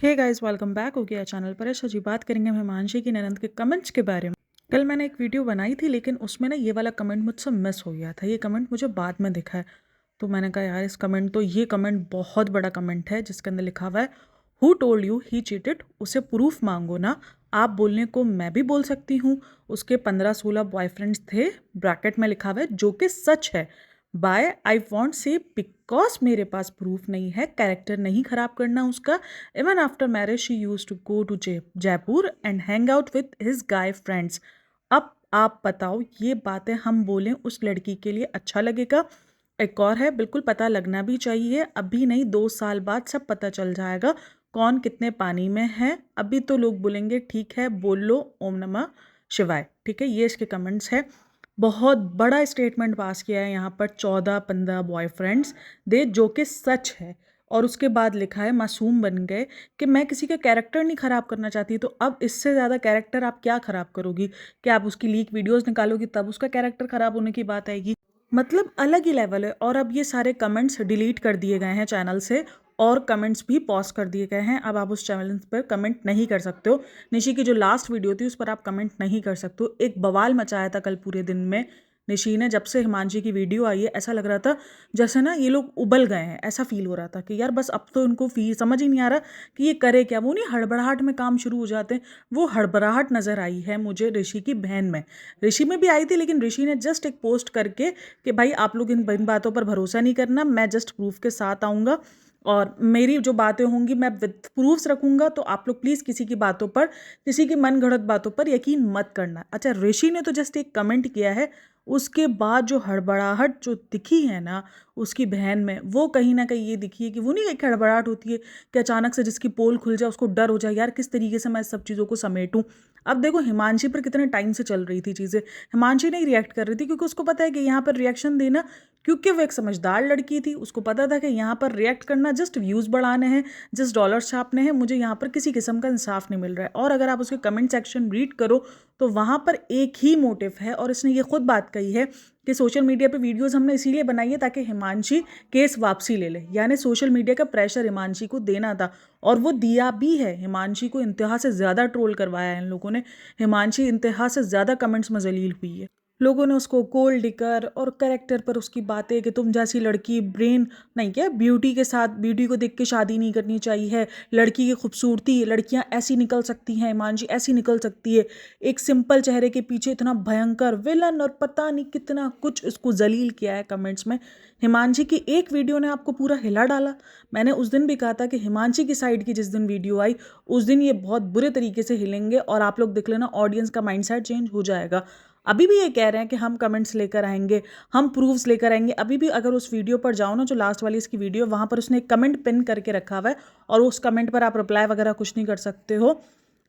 Hey guys, welcome back हो गया channel पर। अच्छा जी, बात करेंगे हम हिमांशी की ननद के कमेंट्स के बारे में। कल मैंने एक वीडियो बनाई थी, लेकिन उसमें ना ये वाला कमेंट मुझसे मिस हो गया था। ये कमेंट मुझे बाद में दिखा है, तो मैंने कहा यार ये कमेंट बहुत बड़ा कमेंट है, जिसके अंदर लिखा हुआ है who told you he cheated. उसे प्रूफ मांगो ना। आप बोलने को मैं भी बोल सकती हूँ। उसके 15-16 बॉयफ्रेंड्स थे, ब्रैकेट में लिखा हुआ है, जो कि सच है। बाय आई वॉन्ट से बिकॉज मेरे पास प्रूफ नहीं है, कैरेक्टर नहीं खराब करना उसका। Even after marriage she use to go to Jaipur and hang out with his guy friends. अब आप बताओ, ये बातें हम बोलें उस लड़की के लिए अच्छा लगेगा? एक और है, बिल्कुल पता लगना भी चाहिए, अभी नहीं 2 साल बाद सब पता चल जाएगा कौन कितने पानी में है। अभी तो लोग बोलेंगे ठीक है बोल लो ओम नमः शिवाय। ठीक है, ये इसके कमेंट्स है। बहुत बड़ा स्टेटमेंट पास किया है यहाँ पर, 14-15 बॉयफ्रेंड्स दे, जो कि सच है। और उसके बाद लिखा है मासूम बन गए, कि मैं किसी का कैरेक्टर नहीं ख़राब करना चाहती। तो अब इससे ज़्यादा कैरेक्टर आप क्या ख़राब करोगी? कि आप उसकी लीक वीडियोस निकालोगी तब उसका कैरेक्टर ख़राब होने की बात आएगी? मतलब अलग ही लेवल है। और अब ये सारे कमेंट्स डिलीट कर दिए गए हैं चैनल से, और कमेंट्स भी पॉज कर दिए गए हैं। अब आप उस चैनल पर कमेंट नहीं कर सकते हो। निशी की जो लास्ट वीडियो थी उस पर आप कमेंट नहीं कर सकते हो। एक बवाल मचाया था कल पूरे दिन में निशी ने। जब से हिमांशी की वीडियो आई है, ऐसा लग रहा था जैसे ना ये लोग उबल गए हैं। ऐसा फील हो रहा था कि यार बस अब तो इनको समझ ही नहीं आ रहा कि ये करे क्या। वो नहीं हड़बड़ाहट में काम शुरू हो जाते हैं, वो हड़बड़ाहट नज़र आई है मुझे ऋषि की बहन में। ऋषि में भी आई थी, लेकिन ऋषि ने जस्ट एक पोस्ट करके कि भाई आप लोग इन बातों पर भरोसा नहीं करना, मैं जस्ट प्रूफ के साथ आऊँगा और मेरी जो बातें होंगी मैं विद प्रूफ्स रखूंगा, तो आप लोग प्लीज़ किसी की बातों पर, किसी की मन गढ़ंत बातों पर यकीन मत करना। अच्छा, ऋषि ने तो जस्ट एक कमेंट किया है, उसके बाद जो हड़बड़ाहट जो दिखी है ना उसकी बहन में, वो कहीं ना कहीं ये दिखी है कि वो नहीं एक हड़बड़ाहट होती है कि अचानक से जिसकी पोल खुल जाए उसको डर हो जाए यार किस तरीके से मैं सब चीज़ों को समेटूं। अब देखो, हिमांशी पर कितने टाइम से चल रही थी चीज़ें। हिमांशी नहीं रिएक्ट कर रही थी क्योंकि उसको पता है कि यहाँ पर रिएक्शन देना, क्योंकि वो एक समझदार लड़की थी, उसको पता था कि यहाँ पर रिएक्ट करना जस्ट व्यूज़ बढ़ाने हैं, जस्ट डॉलर छापने हैं। मुझे यहाँ पर किसी किस्म का इंसाफ नहीं मिल रहा है। और अगर आप उसके कमेंट सेक्शन रीड करो तो वहाँ पर एक ही मोटिव है, और इसने ये खुद बात कही है कि सोशल मीडिया पे वीडियोस हमने इसीलिए बनाई है ताकि हिमांशी केस वापसी ले ले। यानी सोशल मीडिया का प्रेशर हिमांशी को देना था, और वो दिया भी है। हिमांशी को इंतहा से ज़्यादा ट्रोल करवाया है इन लोगों ने। हिमांशी इंतहा से ज़्यादा कमेंट्स में जलील हुई है। लोगों ने उसको गोल्ड डिगर और करेक्टर पर उसकी बातें कि तुम जैसी लड़की ब्रेन नहीं, क्या ब्यूटी के साथ, ब्यूटी को देख के शादी नहीं करनी चाहिए, लड़की की खूबसूरती, लड़कियां ऐसी निकल सकती हैं, हिमांशी ऐसी निकल सकती है, एक सिंपल चेहरे के पीछे इतना भयंकर विलन, और पता नहीं कितना कुछ उसको जलील किया है कमेंट्स में। हिमांशी की एक वीडियो ने आपको पूरा हिला डाला। मैंने उस दिन भी कहा था कि हिमांशी की साइड की जिस दिन वीडियो आई उस दिन ये बहुत बुरे तरीके से हिलेंगे, और आप लोग देख लेना ऑडियंस का माइंडसेट चेंज हो जाएगा। अभी भी ये कह रहे हैं कि हम कमेंट्स लेकर आएंगे, हम प्रूफ्स लेकर आएंगे। अभी भी अगर उस वीडियो पर जाओ ना, जो लास्ट वाली इसकी वीडियो, वहाँ पर उसने एक कमेंट पिन करके रखा हुआ है, और उस कमेंट पर आप रिप्लाई वगैरह कुछ नहीं कर सकते हो।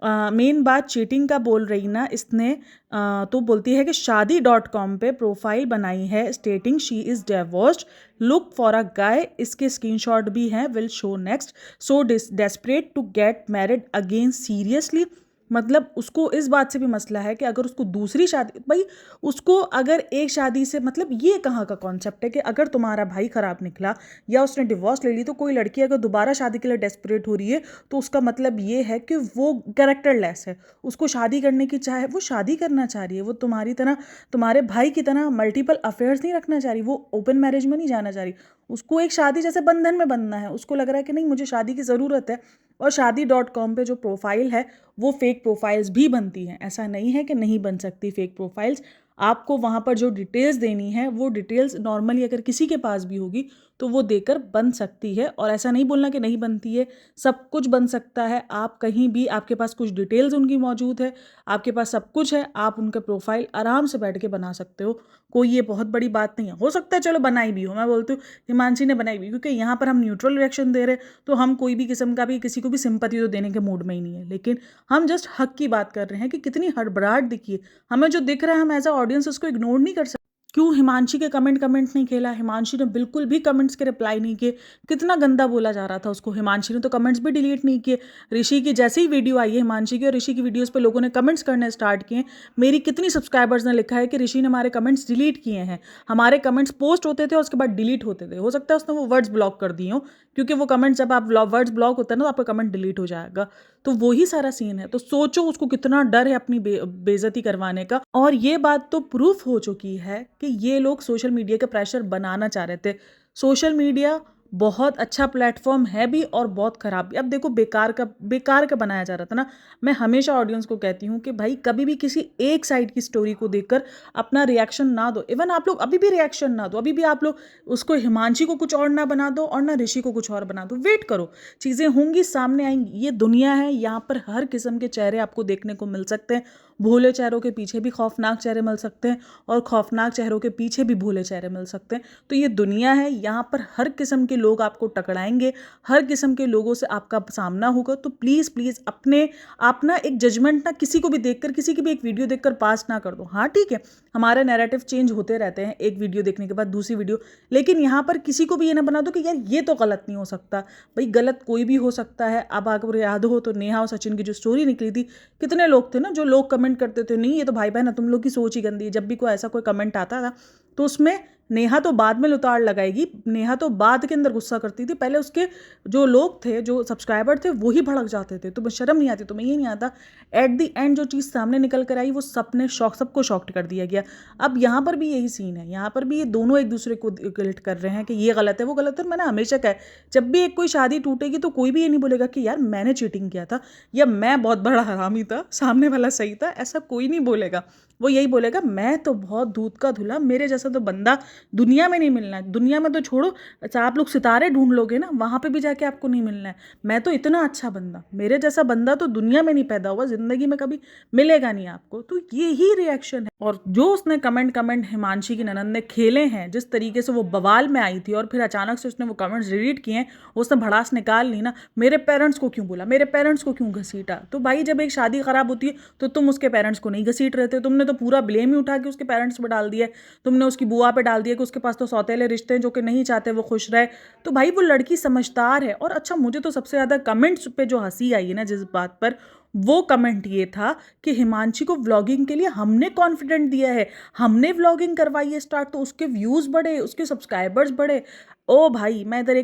मेन बात चीटिंग का बोल रही ना इसने, तो बोलती है कि शादी.com पे प्रोफाइल बनाई है stating she is divorced, look for a guy. इसके स्क्रीनशॉट भी हैं, will show next. So desperate to get married again seriously. मतलब उसको इस बात से भी मसला है कि अगर उसको दूसरी शादी, भाई उसको अगर एक शादी से, मतलब ये कहाँ का कॉन्सेप्ट है कि अगर तुम्हारा भाई खराब निकला या उसने डिवोर्स ले ली, तो कोई लड़की अगर दोबारा शादी के लिए डेस्परेट हो रही है तो उसका मतलब ये है कि वो कैरेक्टर लेस है। उसको शादी करने की चाहे, वो शादी करना चाह रही है, वो तुम्हारी तरह, तुम्हारे भाई की तरह मल्टीपल अफेयर्स नहीं रखना चाह रही, वो ओपन मैरिज में नहीं जाना चाह रही। उसको एक शादी जैसे बंधन में बनना है। उसको लग रहा है कि नहीं, मुझे शादी की ज़रूरत है। और शादी.com पे जो प्रोफाइल है वो फेक प्रोफाइल्स भी बनती हैं। ऐसा नहीं है कि नहीं बन सकती फेक प्रोफाइल्स। आपको वहाँ पर जो डिटेल्स देनी है वो डिटेल्स नॉर्मली अगर किसी के पास भी होगी तो वो देकर बन सकती है। और ऐसा नहीं बोलना कि नहीं बनती है, सब कुछ बन सकता है। आप कहीं भी, आपके पास कुछ डिटेल्स उनकी मौजूद है, आपके पास सब कुछ है, आप उनका प्रोफाइल आराम से बैठ के बना सकते हो। कोई ये बहुत बड़ी बात नहीं है। हो सकता है चलो बनाई भी हो, मैं बोलती हूँ हिमांशी ने बनाई भी, क्योंकि यहाँ पर हम न्यूट्रल रिएक्शन दे रहे हैं, तो हम कोई भी किस्म का भी किसी को भी सिंपैथी तो देने के मूड में ही नहीं है। लेकिन हम जस्ट हक की बात कर रहे हैं कि कितनी हड़बड़ाहट दिखी है। हमें जो दिख रहा है हम एज अ ऑडियंस उसको इग्नोर नहीं कर सकते। क्यों हिमांशी के कमेंट नहीं खेला? हिमांशी ने बिल्कुल भी कमेंट्स के रिप्लाई नहीं किए। कितना गंदा बोला जा रहा था उसको। हिमांशी ने तो कमेंट्स भी डिलीट नहीं किए। ऋषि की जैसे ही वीडियो आई है हिमांशी की और ऋषि की वीडियोस पे लोगों ने कमेंट्स करने स्टार्ट किए। मेरी कितनी सब्सक्राइबर्स ने लिखा है कि ऋषि ने हमारे कमेंट्स डिलीट किए हैं। हमारे कमेंट्स पोस्ट होते थे और उसके बाद डिलीट होते थे। हो सकता है उसने वो वर्ड्स ब्लॉक कर दिए हों, क्योंकि वो कमेंट्स जब आप वर्ड्स ब्लॉक होता है ना तो आपका कमेंट डिलीट हो जाएगा। तो वही सारा सीन है। तो सोचो उसको कितना डर है अपनी बेइज्जती करवाने का। और ये बात तो प्रूफ हो चुकी है कि ये लोग सोशल मीडिया का प्रेशर बनाना चाह रहे थे। सोशल मीडिया बहुत अच्छा प्लेटफॉर्म है भी और बहुत ख़राब भी। अब देखो बेकार का बनाया जा रहा था ना। मैं हमेशा ऑडियंस को कहती हूँ कि भाई कभी भी किसी एक साइड की स्टोरी को देखकर अपना रिएक्शन ना दो। इवन आप लोग अभी भी रिएक्शन ना दो। अभी भी आप लोग उसको हिमांशी को कुछ और ना बना दो और ना ऋषि को कुछ और बना दो। वेट करो, चीज़ें होंगी, सामने आएंगी। ये दुनिया है, यहाँ पर हर किस्म के चेहरे आपको देखने को मिल सकते हैं। भोले चेहरों के पीछे भी खौफनाक चेहरे मिल सकते हैं और खौफनाक चेहरों के पीछे भी भोले चेहरे मिल सकते हैं। तो ये दुनिया है, यहाँ पर हर किस्म के लोग आपको टकराएंगे, हर किस्म के लोगों से आपका सामना होगा। तो प्लीज़ प्लीज़ अपने आप ना एक जजमेंट ना किसी को भी देखकर, किसी की भी एक वीडियो देखकर पास ना कर दो। हाँ ठीक है, हमारे नैरेटिव चेंज होते रहते हैं एक वीडियो देखने के बाद दूसरी वीडियो, लेकिन यहाँ पर किसी को भी ये ना बना दो कि यार ये तो गलत नहीं हो सकता। भाई गलत कोई भी हो सकता है। अब अगर याद हो तो नेहा और सचिन की जो स्टोरी निकली थी, कितने लोग थे ना जो लोग कमेंट करते थे, नहीं ये तो भाई बहन है, तुम लोग की सोच ही गंदी है। जब भी कोई ऐसा कोई कमेंट आता था तो उसमें नेहा तो बाद में लुताड़ लगाएगी, नेहा तो बाद के अंदर गुस्सा करती थी। पहले उसके जो लोग थे, जो सब्सक्राइबर थे, वही भड़क जाते थे। तुम्हें शर्म नहीं आती? तुम्हें ये नहीं आता? एट द एंड जो चीज़ सामने निकल कर आई वो सबको शॉक्ड कर दिया गया। अब यहाँ पर भी यही सीन है। यहाँ पर भी ये दोनों एक दूसरे को गिल्ट कर रहे हैं कि ये गलत है वो गलत है। मैंने हमेशा कहा जब भी एक कोई शादी टूटेगी तो कोई भी ये नहीं बोलेगा कि यार मैंने चीटिंग किया था या मैं बहुत बड़ा हरामी था, सामने वाला सही था। ऐसा कोई नहीं बोलेगा। वो यही बोलेगा मैं तो बहुत दूध का धुला, मेरे जैसा तो बंदा दुनिया में नहीं मिलना है। दुनिया में तो छोड़ो, अच्छा आप लोग सितारे ढूंढ लोगे ना, वहाँ पे भी जाके आपको नहीं मिलना है। मैं तो इतना अच्छा बंदा, मेरे जैसा बंदा तो दुनिया में नहीं पैदा हुआ, जिंदगी में कभी मिलेगा नहीं आपको। तो ये ही रिएक्शन है। और जो उसने कमेंट हिमांशी की ननद ने खेले हैं, जिस तरीके से वो बवाल में आई थी और फिर अचानक से उसने वो कमेंट्स डिलीट किए हैं, उसने भड़ास निकाल ली ना, मेरे पेरेंट्स को क्यों बोला, मेरे पेरेंट्स को क्यों घसीटा। तो भाई जब एक शादी खराब होती है तो तुम उसके पेरेंट्स को नहीं घसीट रहे थे, तुमने तो पूरा ब्लेम ही उठा के उसके पेरेंट्स पे डाल दिया। तुमने उसकी बुआ पे डाल दिया कि उसके पास तो सौतेले रिश्ते हैं जो कि नहीं चाहते वो खुश रहे। तो भाई वो लड़की समझदार है। और अच्छा, मुझे तो सबसे ज़्यादा कमेंट्स पे जो हंसी आई है ना जिस बात पर, वो कमेंट ये था कि हिमांशी को व्लॉगिंग के लिए हमने कॉन्फिडेंट दिया है, हमने व्लॉगिंग करवाई है स्टार्ट, तो उसके व्यूज़ बढ़े, उसके सब्सक्राइबर्स बढ़े। ओ भाई मैं इधर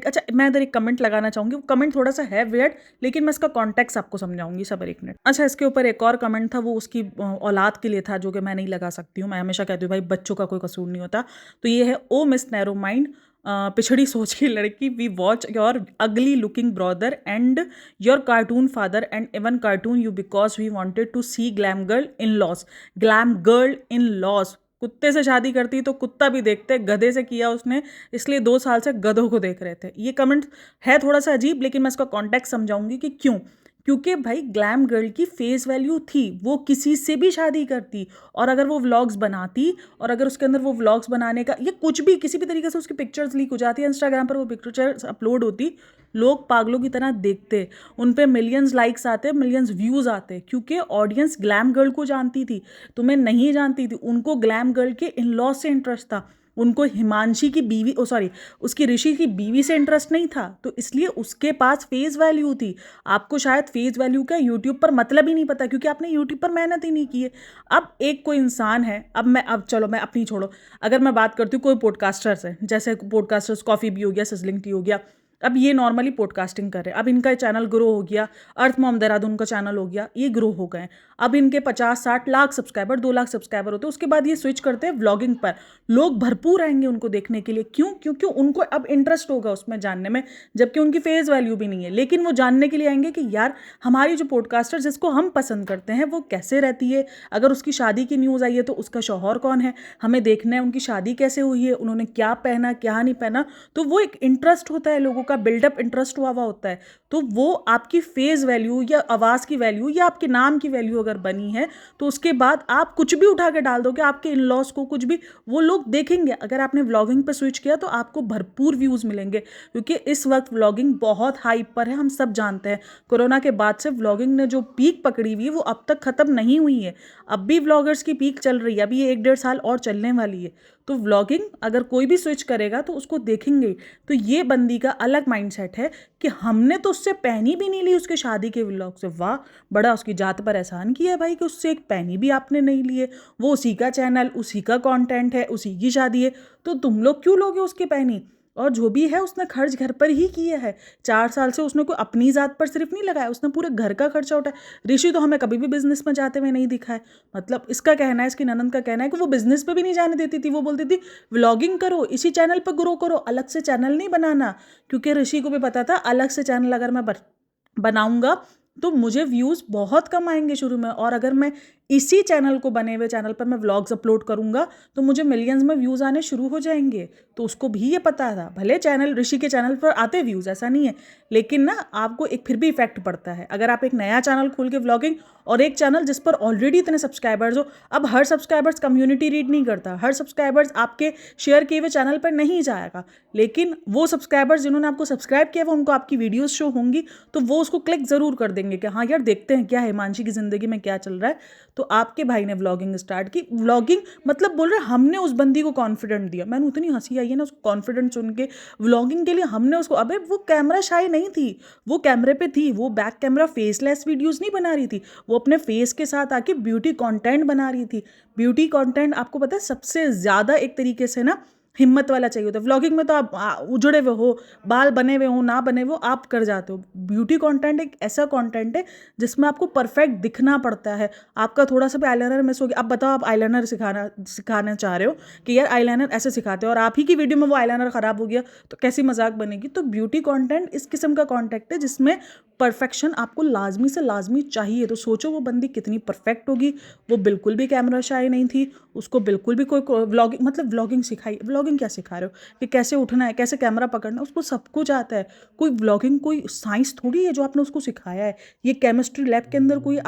एक कमेंट लगाना चाहूँगी। वो कमेंट थोड़ा सा है वियर्ड, लेकिन मैं इसका कॉन्टेक्स्ट आपको समझाऊंगी। सबर एक मिनट। अच्छा, इसके ऊपर एक और कमेंट था, वो उसकी औलाद के लिए था, जो कि मैं नहीं लगा सकती हूँ। मैं हमेशा कहती हूँ भाई बच्चों का कोई कसूर नहीं होता। तो ये है, ओ मिस नैरो माइंड, पिछड़ी सोच की लड़की, we watch your ugly looking brother and your cartoon father and even cartoon you because we wanted to see glam girl in laws. Glam girl in laws, कुत्ते से शादी करती तो कुत्ता भी देखते, गधे से किया उसने, इसलिए 2 साल से गधों को देख रहे थे। ये कमेंट है थोड़ा सा अजीब, लेकिन मैं इसका कॉन्टेक्स्ट समझाऊंगी कि क्यों। क्योंकि भाई ग्लैम गर्ल की फेस वैल्यू थी, वो किसी से भी शादी करती और अगर वो व्लॉग्स बनाती और अगर उसके अंदर वो व्लॉग्स बनाने का या कुछ भी किसी भी तरीके से उसकी पिक्चर्स लीक हो जाती है, इंस्टाग्राम पर वो पिक्चर्स अपलोड होती, लोग पागलों की तरह देखते, उन पे मिलियंस लाइक्स आते, मिलियंस व्यूज़ आते, क्योंकि ऑडियंस ग्लैम गर्ल को जानती थी, तुम्हें नहीं जानती थी। उनको ग्लैम गर्ल के इन लॉ से इंटरेस्ट था, उनको हिमांशी की बीवी उसकी ऋषि की बीवी से इंटरेस्ट नहीं था। तो इसलिए उसके पास फेस वैल्यू थी। आपको शायद फेस वैल्यू का यूट्यूब पर मतलब ही नहीं पता, क्योंकि आपने यूट्यूब पर मेहनत ही नहीं की है। अब एक कोई इंसान है, अब चलो मैं अपनी छोड़ो, अगर मैं बात करती हूँ कोई पॉडकास्टर से, जैसे पॉडकास्टर्स कॉफ़ी भी हो गया, सिजलिंग टी हो गया, अब ये नॉर्मली पॉडकास्टिंग कर रहे हैं, अब इनका चैनल ग्रो हो गया, अर्थ मॉम देहरादून का चैनल हो गया, ये ग्रो हो गए, अब इनके 50-60 लाख सब्सक्राइबर, 2 लाख सब्सक्राइबर होते हैं, उसके बाद ये स्विच करते हैं व्लॉगिंग पर। लोग भरपूर आएंगे उनको देखने के लिए, क्यों? क्योंकि उनको अब इंटरेस्ट होगा उसमें जानने में, जबकि उनकी फेस वैल्यू भी नहीं है, लेकिन वो जानने के लिए आएंगे कि यार हमारी जो पॉडकास्टर जिसको हम पसंद करते हैं वो कैसे रहती है, अगर उसकी शादी की न्यूज़ आई है तो उसका शौहर कौन है, हमें देखना है उनकी शादी कैसे हुई है, उन्होंने क्या पहना क्या नहीं पहना। तो वो एक इंटरेस्ट होता है लोगों का, बिल्डअप इंटरेस्ट हुआ होता है। तो वो आपकी फेस वैल्यू या आवाज़ की वैल्यू या आपके नाम की वैल्यू अगर बनी है, तो उसके बाद आप कुछ भी उठा के डाल दोगे, आपके इन लॉस को कुछ भी वो लोग देखेंगे। अगर आपने व्लॉगिंग पर स्विच किया तो आपको भरपूर व्यूज़ मिलेंगे, क्योंकि इस वक्त व्लॉगिंग बहुत हाइप पर है, हम सब जानते हैं। कोरोना के बाद से व्लॉगिंग ने जो पीक पकड़ी हुई है वो अब तक ख़त्म नहीं हुई है, अब भी व्लॉगर्स की पीक चल रही है, अभी ये 1-1.5 साल और चलने वाली है। तो व्लॉगिंग अगर कोई भी स्विच करेगा तो उसको देखेंगे। तो ये बंदी का अलग माइंडसेट है कि हमने तो उससे पैनी भी नहीं ली उसके शादी के व्लॉग से। वाह, बड़ा उसकी जात पर एहसान किया है भाई कि उससे एक पैनी भी आपने नहीं लिए। वो उसी का चैनल, उसी का कंटेंट है, उसी की शादी है, तो तुम लोग क्यों लोगे उसके पैनी? और जो भी है उसने खर्च घर पर ही किया है। 4 साल से उसने कोई अपनी ज़ात पर सिर्फ नहीं लगाया, उसने पूरे घर का खर्चा उठाया। ऋषि तो हमें कभी भी बिजनेस में जाते हुए नहीं दिखा है। मतलब इसका कहना है, इसकी ननद का कहना है कि वो बिजनेस पे भी नहीं जाने देती थी। वो बोलती थी व्लॉगिंग करो, इसी चैनल पर ग्रो करो, अलग से चैनल नहीं बनाना। क्योंकि ऋषि को भी पता था अलग से चैनल अगर मैं बनाऊंगा तो मुझे व्यूज़ बहुत कम आएंगे शुरू में, और अगर मैं इसी चैनल को, बने हुए चैनल पर मैं व्लॉग्स अपलोड करूंगा तो मुझे मिलियंस में व्यूज़ आने शुरू हो जाएंगे। तो उसको भी ये पता था। भले चैनल, ऋषि के चैनल पर आते व्यूज़, ऐसा नहीं है, लेकिन ना आपको एक फिर भी इफेक्ट पड़ता है अगर आप एक नया चैनल खोल के व्लॉगिंग, और एक चैनल जिस पर ऑलरेडी इतने सब्सक्राइबर्स हो। अब हर सब्सक्राइबर्स कम्युनिटी रीड नहीं करता, हर सब्सक्राइबर्स आपके शेयर किए हुए चैनल पर नहीं जाएगा, लेकिन वो सब्सक्राइबर्स जिन्होंने आपको सब्सक्राइब किया वो उनको आपकी वीडियोस शो होंगी तो वो उसको क्लिक ज़रूर कर देंगे कि हाँ यार देखते हैं क्या हिमांशी की ज़िंदगी में क्या चल रहा है। तो आपके भाई ने व्लॉगिंग स्टार्ट की। व्लॉगिंग मतलब बोल रहे हमने उस बंदी को कॉन्फिडेंट दिया। मैंने उतनी हंसी आई है ना उसको कॉन्फिडेंट सुन के। व्लॉगिंग के लिए हमने उसको, अबे वो कैमरा शाई नहीं थी, वो कैमरे पे थी, वो बैक कैमरा फेसलेस वीडियोस नहीं बना रही थी, वो अपने फेस के साथ आके ब्यूटी कंटेंट बना रही थी। ब्यूटी कंटेंट आपको पता है सबसे ज़्यादा एक तरीके से ना हिम्मत वाला चाहिए होता है। व्लॉगिंग में तो आप उजड़े हुए हो, बाल बने हुए हो ना बने हुए हो, आप कर जाते हो। ब्यूटी कंटेंट एक ऐसा कंटेंट है जिसमें आपको परफेक्ट दिखना पड़ता है। आपका थोड़ा सा भी आईलाइनर मिस हो गया, अब बताओ आप आईलाइनर सिखाना चाह रहे हो कि यार आईलाइनर ऐसे सिखाते हो और आप ही की वीडियो में वो आईलाइनर खराब हो गया तो कैसी मजाक बनेगी। तो ब्यूटी कंटेंट इस किस्म का कंटेंट है जिसमें परफेक्शन आपको लाजमी से लाजमी चाहिए। तो सोचो वो बंदी कितनी परफेक्ट होगी। वो बिल्कुल भी कैमरा शाई नहीं थी, उसको बिल्कुल भी कोई व्लॉगिंग, मतलब व्लॉगिंग सिखाई। व्लॉगिंग क्या सिखा रहे हो कि कैसे उठना है, कैसे कैमरा पकड़ना है, उसको सब कुछ आता है। कोई व्लॉगिंग कोई साइंस थोड़ी है जो आपने उसको सिखाया है। ये केमिस्ट्री लैब के अंदर कोई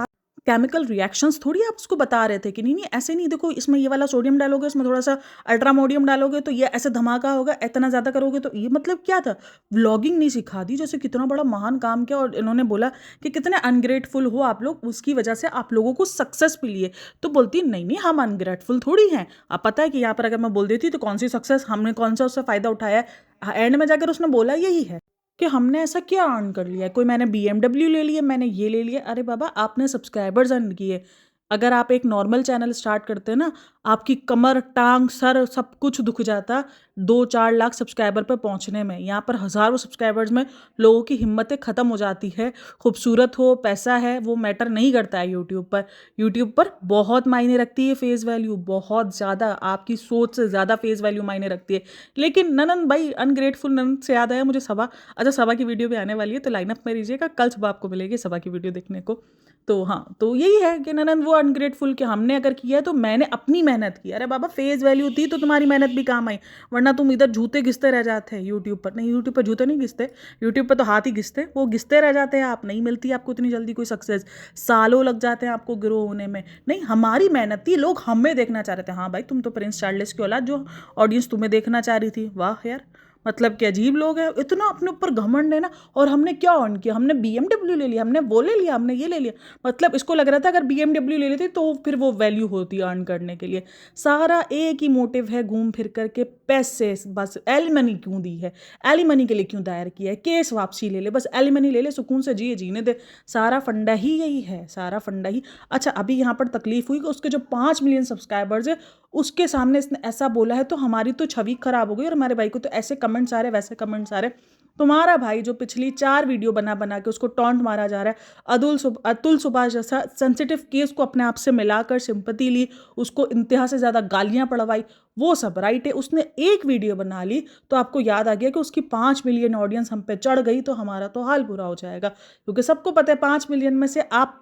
केमिकल रिएक्शंस थोड़ी आप उसको बता रहे थे कि नहीं नहीं ऐसे नहीं, देखो इसमें ये वाला सोडियम डालोगे, इसमें थोड़ा सा अल्ट्रामोडियम डालोगे तो ये ऐसे धमाका होगा, इतना ज़्यादा करोगे तो ये, मतलब क्या था। व्लॉगिंग नहीं सिखा दी। जैसे कितना बड़ा महान काम किया और इन्होंने बोला कि कितने अनग्रेटफुल हो आप लोग, उसकी वजह से आप लोगों को सक्सेस मिली है। तो बोलती नहीं नहीं हम अनग्रेटफुल थोड़ी हैं। आप पता है कि यहाँ पर अगर मैं बोल देती तो कौन सी सक्सेस, हमने कौन सा उससे फ़ायदा उठाया है। एंड में जाकर उसने बोला यही है कि हमने ऐसा क्या अर्न कर लिया है, कोई मैंने BMW ले लिया, मैंने ये ले लिया। अरे बाबा आपने सब्सक्राइबर्स अर्न किए। अगर आप एक नॉर्मल चैनल स्टार्ट करते हैं ना, आपकी कमर, टांग, सर सब कुछ दुख जाता 2-4 लाख सब्सक्राइबर पर पहुंचने में। यहाँ पर हज़ारों सब्सक्राइबर्स में लोगों की हिम्मतें ख़त्म हो जाती है। खूबसूरत हो, पैसा है, वो मैटर नहीं करता है यूट्यूब पर। यूट्यूब पर बहुत मायने रखती है फेस वैल्यू, बहुत ज़्यादा, आपकी सोच से ज़्यादा फेस वैल्यू मायने रखती है। लेकिन ननन भाई, अनग्रेटफुल ननन से याद आया मुझे सबा। अच्छा सबा की वीडियो भी आने वाली है तो लाइनअप में रहिएगा, कल सुबह आपको मिलेगी सबा की वीडियो देखने को। तो हाँ, तो यही है कि ननन वो अनग्रेटफुल कि हमने अगर किया है तो मैंने अपनी मेहनत की। अरे बाबा फेस वैल्यू थी तो तुम्हारी मेहनत भी काम आई, वरना तुम इधर जूते घिसते रह जाते हैं यूट्यूब पर। नहीं, यूट्यूब पर जूते नहीं घिसते, यूट्यूब पर तो हाथ ही घिसते, वो घिसते रह जाते हैं। आप नहीं मिलती आपको इतनी जल्दी कोई सक्सेस, सालों लग जाते हैं आपको ग्रो होने में। नहीं, हमारी मेहनत थी, लोग हमें देखना चाह रहे थे। हाँ भाई तुम तो प्रिंस चार्ल्स की औलाद, जो ऑडियंस तुम्हें देखना चाह रही थी। वाह यार, मतलब कि अजीब लोग हैं, इतना अपने ऊपर घमंड है ना। और हमने क्या अर्न किया, हमने BMW ले लिया, हमने वो ले लिया, हमने ये ले लिया। मतलब इसको लग रहा था अगर BMW ले लेते तो फिर वो वैल्यू होती अर्न करने के लिए। सारा एक ही मोटिव है घूम फिर करके पैसे। बस एलिमनी क्यों दी है, एलिमनी के लिए क्यों दायर किया है, केस वापसी ले ले, बस एलिमनी ले ले, सुकून से जिए, जीने दे। सारा फंडा ही यही है, सारा फंडा ही। अच्छा अभी यहाँ पर तकलीफ हुई कि उसके जो 5 मिलियन सब्सक्राइबर्स है उसके सामने इसने ऐसा बोला है तो हमारी तो छवि खराब हो गई। और हमारे भाई को तो ऐसे कमेंट्स आ रहे, वैसे कमेंट्स आ रहे। तुम्हारा भाई जो पिछली 4 वीडियो बना बना के उसको टॉन्ट मारा जा रहा है, अतुल सुभाष जैसा सेंसिटिव केस को अपने आप से मिलाकर सिंपैथी ली, उसको इंतहा से ज़्यादा गालियाँ पड़वाई, वो सब राइट है। उसने एक वीडियो बना ली तो आपको याद आ गया कि उसकी 5 मिलियन ऑडियंस हम पे चढ़ गई तो हमारा तो हाल बुरा हो जाएगा। क्योंकि सबको पता है 5 मिलियन में से आप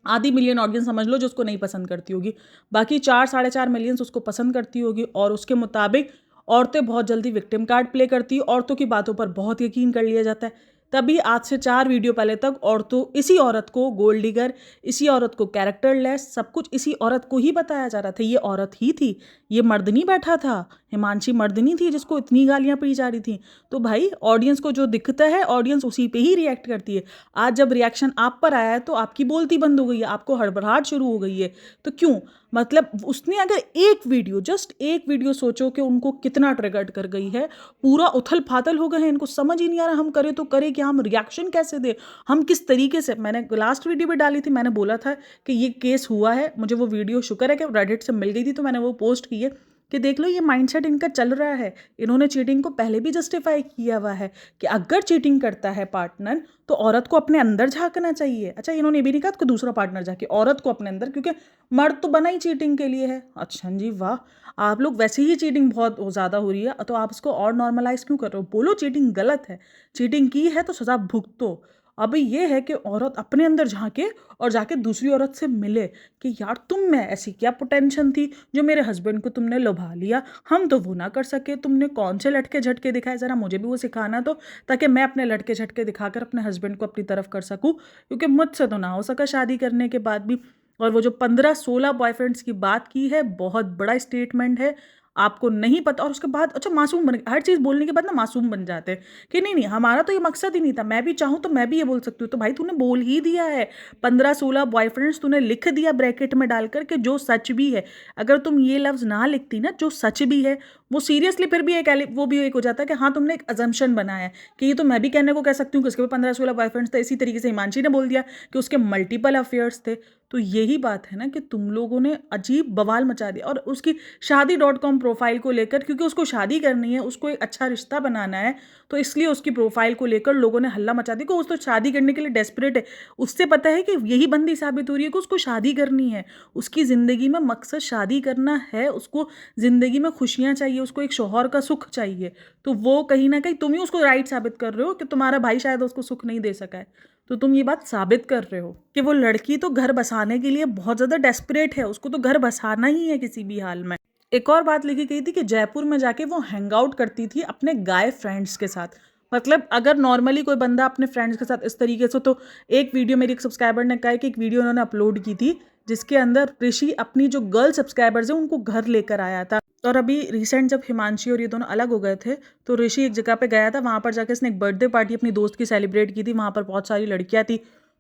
आधी मिलियन ऑडियंस समझ लो जो उसको नहीं पसंद करती होगी, बाकी 4-4.5 मिलियंस उसको पसंद करती होगी। और उसके मुताबिक औरतें बहुत जल्दी विक्टिम कार्ड प्ले करती है, औरतों की बातों पर बहुत यकीन कर लिया जाता है। तभी आज से 4 वीडियो पहले तक औरतों, इसी औरत को गोल्ड डिगर, इसी औरत को कैरेक्टर लेस, सब कुछ इसी औरत को ही बताया जा रहा था। ये औरत ही थी, ये मर्द नहीं बैठा था, हिमांशी मर्द नहीं थी जिसको इतनी गालियां पड़ी जा रही थी? तो भाई ऑडियंस को जो दिखता है ऑडियंस उसी पे ही रिएक्ट करती है। आज जब रिएक्शन आप पर आया है तो आपकी बोलती बंद हो गई है, आपको हड़बड़ाहट शुरू हो गई है। तो क्यों? मतलब उसने अगर एक वीडियो, जस्ट एक वीडियो, सोचो कि उनको कितना ट्रिगर्ड कर गई है, पूरा उथल फाथल हो गए हैं, इनको समझ ही नहीं आ रहा हम करें तो करें क्या, हम रिएक्शन कैसे दें, हम किस तरीके से। मैंने लास्ट वीडियो में डाली थी, मैंने बोला था कि ये केस हुआ है, मुझे वो वीडियो शुक्र है कि रेडिट से मिल गई थी तो मैंने वो पोस्ट की है कि देख लो ये माइंडसेट इनका चल रहा है। इन्होंने चीटिंग को पहले भी जस्टिफाई किया हुआ है कि अगर चीटिंग करता है पार्टनर तो औरत को अपने अंदर झांकना चाहिए। अच्छा, इन्होंने भी नहीं कहा कि दूसरा पार्टनर झांके, औरत को अपने अंदर, क्योंकि मर्द तो बना ही चीटिंग के लिए है। अच्छा जी वाह, आप लोग वैसे ही चीटिंग बहुत ज़्यादा हो रही है तो आप इसको और नॉर्मलाइज क्यों कर रहे हो? बोलो चीटिंग गलत है, चीटिंग की है तो सजा भुगतो। अभी ये है कि औरत अपने अंदर झांके और जाके दूसरी औरत से मिले कि यार तुम में ऐसी क्या पोटेंशियल थी जो मेरे हस्बैंड को तुमने लुभा लिया, हम तो वो ना कर सके, तुमने कौन से लटके झटके दिखाए, ज़रा मुझे भी वो सिखाना तो, ताकि मैं अपने लटके झटके दिखाकर अपने हस्बैंड को अपनी तरफ कर सकूँ, क्योंकि मुझसे तो ना हो सका शादी करने के बाद भी। और वो जो 15-16 बॉयफ्रेंड्स की बात की है, बहुत बड़ा स्टेटमेंट है, आपको नहीं पता। और उसके बाद अच्छा मासूम बन, हर चीज़ बोलने के बाद ना मासूम बन जाते हैं कि नहीं नहीं हमारा तो ये मकसद ही नहीं था, मैं भी चाहूँ तो मैं भी ये बोल सकती हूँ। तो भाई तूने बोल ही दिया है, 15-16 बॉयफ्रेंड्स तूने लिख दिया ब्रैकेट में डालकर के जो सच भी है। अगर तुम ये लफ्ज़ ना लिखती ना जो सच भी है, वो सीरियसली फिर भी एक वो भी एक हो जाता है कि हाँ तुमने एक अजम्पशन बनाया है कि ये तो मैं भी कहने को कह सकती हूँ कि उसके भी 15-16 बॉयफ्रेंड्स थे। इसी तरीके से हिमांशी ने बोल दिया कि उसके मल्टीपल अफेयर्स थे। तो यही बात है ना कि तुम लोगों ने अजीब बवाल मचा दिया। और उसकी शादी.com प्रोफाइल को लेकर, क्योंकि उसको शादी करनी है, उसको एक अच्छा रिश्ता बनाना है, तो इसलिए उसकी प्रोफाइल को लेकर लोगों ने हल्ला मचा दिया कि उस तो शादी करने के लिए डेस्परेट है। उससे पता है कि यही बंदी साबित हो रही है कि उसको शादी करनी है, उसकी ज़िंदगी में मकसद शादी करना है, उसको ज़िंदगी में खुशियाँ चाहिए, उसको एक शौहर का सुख चाहिए। तो वो कहीं ना कहीं तुम ही उसको राइट साबित कर रहे हो कि तुम्हारा भाई शायद उसको सुख नहीं दे सका है। तो तुम ये बात साबित कर रहे हो कि वो लड़की तो घर बसाने के लिए बहुत ज़्यादा डेस्परेट है, उसको तो घर बसाना ही है किसी भी हाल में। एक और बात लिखी गई थी कि जयपुर में जाके वो हैंग आउट करती थी अपने गाय फ्रेंड्स के साथ। मतलब अगर नॉर्मली कोई बंदा अपने फ्रेंड्स के साथ इस तरीके से, तो एक वीडियो मेरी एक सब्सक्राइबर ने कहा कि एक वीडियो उन्होंने अपलोड की थी जिसके अंदर ऋषि अपनी जो गर्ल सब्सक्राइबर्स हैं उनको घर लेकर आया था। और अभी रिसेंट जब हिमांशी और ये दोनों अलग हो गए थे तो ऋषि एक जगह पे गया था, वहाँ पर जाकर इसने एक बर्थडे पार्टी अपनी दोस्त की सेलिब्रेट की थी, वहाँ पर बहुत सारी लड़कियाँ थी।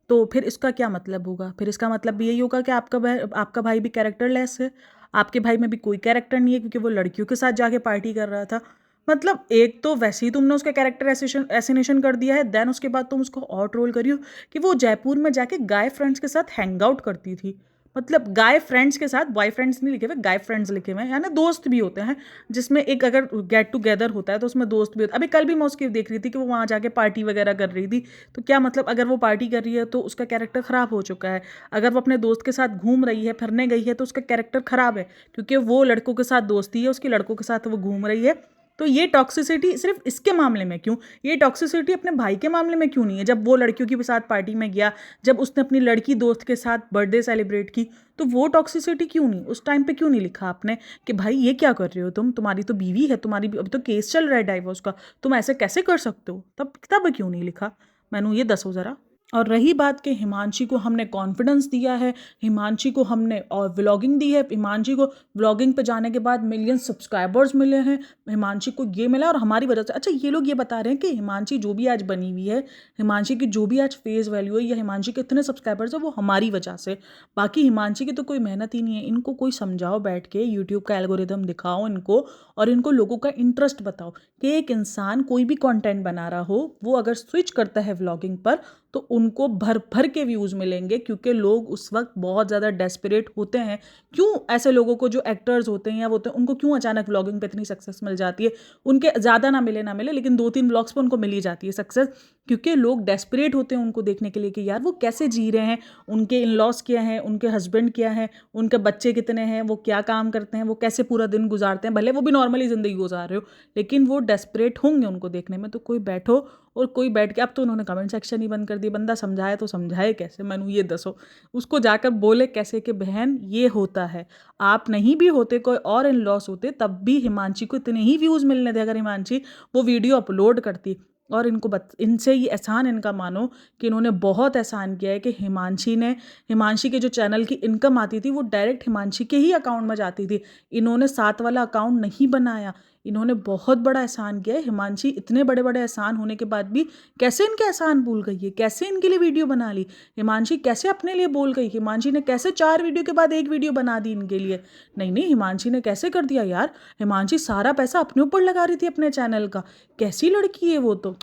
तो फिर इसका क्या मतलब होगा? फिर इसका मतलब भी यही होगा कि आपका भाई भी कैरेक्टरलेस है, आपके भाई में भी कोई कैरेक्टर नहीं है क्योंकि वो लड़कियों के साथ जाके पार्टी कर रहा था। मतलब एक तो वैसे ही तुमने उसका कैरेक्टर एसिनेशन कर दिया है, देन उसके बाद तुम उसको और ट्रोल करियो कि वो जयपुर में जाके गाय फ्रेंड्स के साथ हैंग आउट करती थी। मतलब गाय फ्रेंड्स के साथ, बॉयफ्रेंड्स नहीं लिखे हुए, गाय फ्रेंड्स लिखे हुए हैं, यानी दोस्त भी होते हैं, जिसमें एक अगर गेट टुगेदर होता है तो उसमें दोस्त भी होता है। अभी कल भी मैं उसकी देख रही थी कि वो वहाँ जाके पार्टी वगैरह कर रही थी। तो क्या मतलब, अगर वो पार्टी कर रही है तो उसका कैरेक्टर ख़राब हो चुका है, अगर वो अपने दोस्त के साथ घूम रही है, फिरने गई है, तो उसका कैरेक्टर ख़राब है क्योंकि वो लड़कों के साथ दोस्ती है उसकी, लड़कों के साथ वो घूम रही है। तो ये टॉक्सिसिटी सिर्फ इसके मामले में क्यों, ये टॉक्सिसिटी अपने भाई के मामले में क्यों नहीं है? जब वो लड़कियों के साथ पार्टी में गया, जब उसने अपनी लड़की दोस्त के साथ बर्थडे सेलिब्रेट की, तो वो टॉक्सिसिटी क्यों नहीं, उस टाइम पे क्यों नहीं लिखा आपने कि भाई ये क्या कर रहे हो तुम, तुम्हारी तो बीवी है, तुम्हारी अभी तो केस चल रहा है डाइवोर्स का, तुम ऐसे कैसे कर सकते हो? तब क्यों नहीं लिखा? मैंने ये दसो ज़रा। और रही बात कि हिमांशी को हमने कॉन्फिडेंस दिया है, हिमांशी को हमने और व्लॉगिंग दी है, हिमांशी को व्लॉगिंग पे जाने के बाद मिलियन सब्सक्राइबर्स मिले हैं, हिमांशी को ये मिला और हमारी वजह से। अच्छा, ये लोग ये बता रहे हैं कि हिमांशी जो भी आज बनी हुई है, हिमांशी की जो भी आज फेस वैल्यू है, या हिमांशी के इतने सब्सक्राइबर्स है, वो हमारी वजह से। बाकी हिमांशी की तो कोई मेहनत ही नहीं है। इनको कोई समझाओ, बैठ के यूट्यूब का एल्गोरिदम दिखाओ इनको, और इनको लोगों का इंटरेस्ट बताओ कि एक इंसान कोई भी कंटेंट बना रहा हो, वो अगर स्विच करता है व्लॉगिंग पर तो उनको भर भर के व्यूज़ मिलेंगे, क्योंकि लोग उस वक्त बहुत ज़्यादा डेस्परेट होते हैं। क्यों ऐसे लोगों को, जो एक्टर्स होते हैं या वो होते हैं, उनको क्यों अचानक व्लॉगिंग पे इतनी सक्सेस मिल जाती है? उनके ज़्यादा ना मिले लेकिन 2-3 व्लॉग्स पे उनको मिल ही जाती है सक्सेस, क्योंकि लोग डेस्परेट होते हैं उनको देखने के लिए कि यार वो कैसे जी रहे हैं, उनके इन लॉस क्या हैं, उनके हस्बैंड क्या हैं, उनके बच्चे कितने हैं, वो क्या काम करते हैं, वो कैसे पूरा दिन गुजारते हैं। भले वो भी नॉर्मली ज़िंदगी गुजार रहे हो, लेकिन वो डेस्परेट होंगे उनको देखने में। तो कोई बैठो और कोई बैठ के, अब तो उन्होंने कमेंट सेक्शन ही बंद कर दिया, बंदा समझाए तो समझाए कैसे? मैंने ये दसो, उसको जाकर बोले कैसे कि बहन ये होता है, आप नहीं भी होते, कोई और इन लॉस होते, तब भी हिमांशी को इतने ही व्यूज़ मिलने थे। अगर हिमांशी वो वीडियो अपलोड करती, और इनसे ये एहसान इनका मानो कि इन्होंने बहुत एहसान किया है कि हिमांशी के जो चैनल की इनकम आती थी वो डायरेक्ट हिमांशी के ही अकाउंट में जाती थी। इन्होंने साथ वाला अकाउंट नहीं बनाया। इन्होंने बहुत बड़ा एहसान किया है। हिमांशी इतने बड़े बड़े एहसान होने के बाद भी कैसे इनके एहसान भूल गई है, कैसे इनके लिए वीडियो बना ली। हिमांशी कैसे अपने लिए बोल गई, हिमांशी ने कैसे 4 वीडियो के बाद एक वीडियो बना दी इनके लिए। नहीं नहीं, हिमांशी ने कैसे कर दिया यार। हिमांशी सारा पैसा अपने ऊपर लगा रही थी अपने चैनल का। कैसी लड़की है वो तो।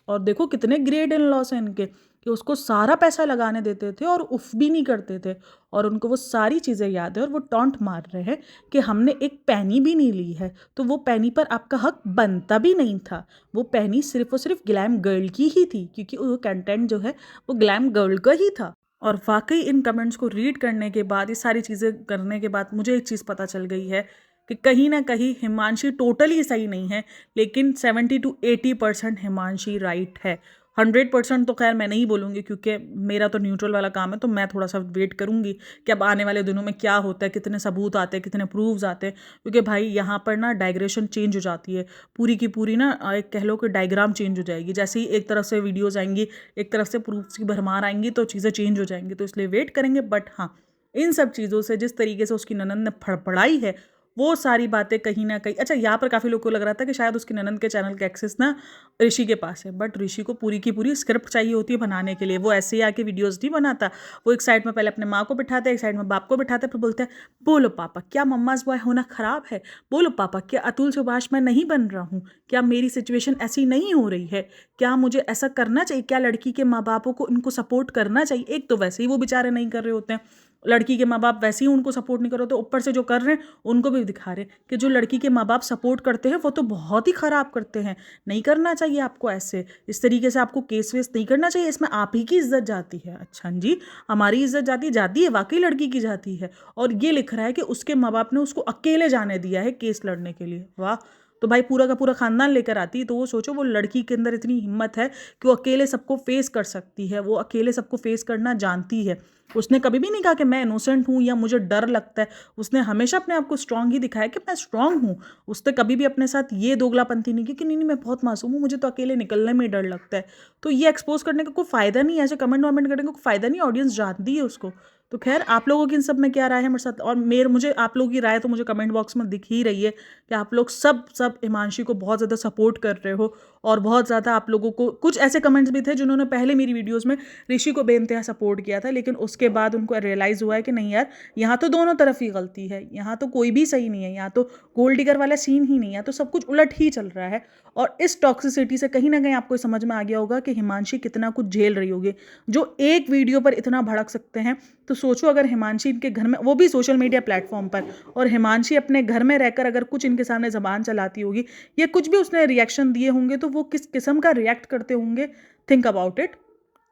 और देखो कितने ग्रेट इन लॉस हैं इनके कि उसको सारा पैसा लगाने देते थे और उफ भी नहीं करते थे। और उनको वो सारी चीज़ें याद है और वो टॉन्ट मार रहे हैं कि हमने एक पैनी भी नहीं ली है, तो वो पैनी पर आपका हक बनता भी नहीं था। वो पैनी सिर्फ और सिर्फ ग्लैम गर्ल की ही थी, क्योंकि वो कंटेंट जो है वो ग्लैम गर्ल का ही था। और वाकई इन कमेंट्स को रीड करने के बाद, ये सारी चीज़ें करने के बाद मुझे एक चीज़ पता चल गई है कि कहीं ना कहीं हिमांशी टोटली सही नहीं है, लेकिन 70 to 80% हिमांशी राइट है। 100% तो खैर मैं नहीं बोलूँगी, क्योंकि मेरा तो न्यूट्रल वाला काम है, तो मैं थोड़ा सा वेट करूँगी कि अब आने वाले दिनों में क्या होता है, कितने सबूत आते हैं, कितने प्रूफ्स आते हैं। क्योंकि भाई यहाँ पर ना डायग्रेशन चेंज हो जाती है पूरी की पूरी ना, एक कह लो कि डायग्राम चेंज हो जाएगी। जैसे ही एक तरफ से वीडियोज़ आएंगी, एक तरफ से प्रूफ्स की भरमार आएंगी, तो चीज़ें चेंज हो जाएंगी। तो इसलिए वेट करेंगे। बट हाँ, इन सब चीज़ों से जिस तरीके से उसकी ननद ने फड़फड़ाई है, वो सारी बातें कहीं ना कहीं, अच्छा यहाँ पर काफ़ी लोगों को लग रहा था कि शायद उसकी ननद के चैनल का एक्सेस ना ऋषि के पास है, बट ऋषि को पूरी की पूरी स्क्रिप्ट चाहिए होती है बनाने के लिए। वो ऐसे ही आके वीडियोस नहीं बनाता। वो एक साइड में पहले अपने माँ को बिठाते हैं, एक साइड में बाप को बिठाते हैं, फिर बोलते हैं बोलो पापा क्या मम्माज बॉय होना खराब है, बोलो पापा क्या अतुल सुभाष मैं नहीं बन रहा हूँ, क्या मेरी सिचुएशन ऐसी नहीं हो रही है, क्या मुझे ऐसा करना चाहिए, क्या लड़की के माँ बापों को इनको सपोर्ट करना चाहिए। एक तो वैसे ही वो बेचारे नहीं कर रहे होते हैं, लड़की के माँ बाप वैसे ही उनको सपोर्ट नहीं कर रहे होते, ऊपर से जो कर रहे हैं उनको भी दिखा रहे हैं कि जो लड़की के माँ बाप सपोर्ट करते हैं वो तो बहुत ही ख़राब करते हैं। नहीं करना चाहिए आपको ऐसे, इस तरीके से आपको केस वेस नहीं करना चाहिए, इसमें आप ही की इज्जत जाती है। अच्छा जी, हमारी इज्जत जाती है, वाकई लड़की की जाती है। और ये लिख रहा है कि उसके माँ बाप ने उसको अकेले जाने दिया है केस लड़ने के लिए। वाह। तो भाई पूरा का पूरा खानदान लेकर आती, तो वो सोचो वो लड़की के अंदर इतनी हिम्मत है कि वो अकेले सबको फेस कर सकती है, वो अकेले सबको फेस करना जानती है। उसने कभी भी नहीं कहा कि मैं इनोसेंट हूँ या मुझे डर लगता है। उसने हमेशा अपने आप को स्ट्रांग ही दिखाया कि मैं स्ट्रांग हूँ। उसने कभी भी अपने साथ ये दोगलापंथी नहीं की कि नहीं नहीं मैं बहुत मासूम हूँ, मुझे तो अकेले निकलने में डर लगता है। तो ये एक्सपोज करने का कोई फ़ायदा नहीं है, ऐसे कमेंट वमेंट करने का कोई फ़ायदा नहीं, ऑडियंस जानती है उसको। तो खैर आप लोगों की इन सब में क्या राय है मेरे साथ, और मुझे आप लोगों की राय तो मुझे कमेंट बॉक्स में दिख ही रही है कि आप लोग सब हिमांशी को बहुत ज़्यादा सपोर्ट कर रहे हो। और बहुत ज़्यादा आप लोगों को कुछ ऐसे कमेंट्स भी थे जिन्होंने पहले मेरी वीडियोज़ में ऋषि को बेइंतहा सपोर्ट किया था, लेकिन उसके बाद उनको रियलाइज़ हुआ है कि नहीं यार, यहाँ तो दोनों तरफ ही गलती है, यहाँ तो कोई भी सही नहीं है, यहाँ तो गोल्ड डिगर वाला सीन ही नहीं है, तो सब कुछ उलट ही चल रहा है। और इस टॉक्सिसिटी से कहीं ना कहीं आपको समझ में आ गया होगा कि हिमांशी कितना कुछ झेल रही होगी, जो एक वीडियो पर इतना भड़क सकते हैं। तो सोचो अगर हिमांशी इनके घर में, वो भी सोशल मीडिया प्लेटफॉर्म पर, और हिमांशी अपने घर में रहकर अगर कुछ इनके सामने ज़बान चलाती होगी या कुछ भी उसने रिएक्शन दिए होंगे, तो वो किस किस्म का रिएक्ट करते होंगे। Think about it.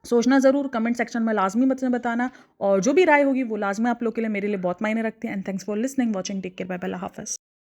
सोचना ज़रूर, कमेंट सेक्शन में लाजमी मत बताना, और जो भी राय होगी वो लाजमी आप लोग के लिए मेरे लिए बहुत मायने रखती है। And thanks for listening, watching, take care, bye bye, Allah हाफ़िज़।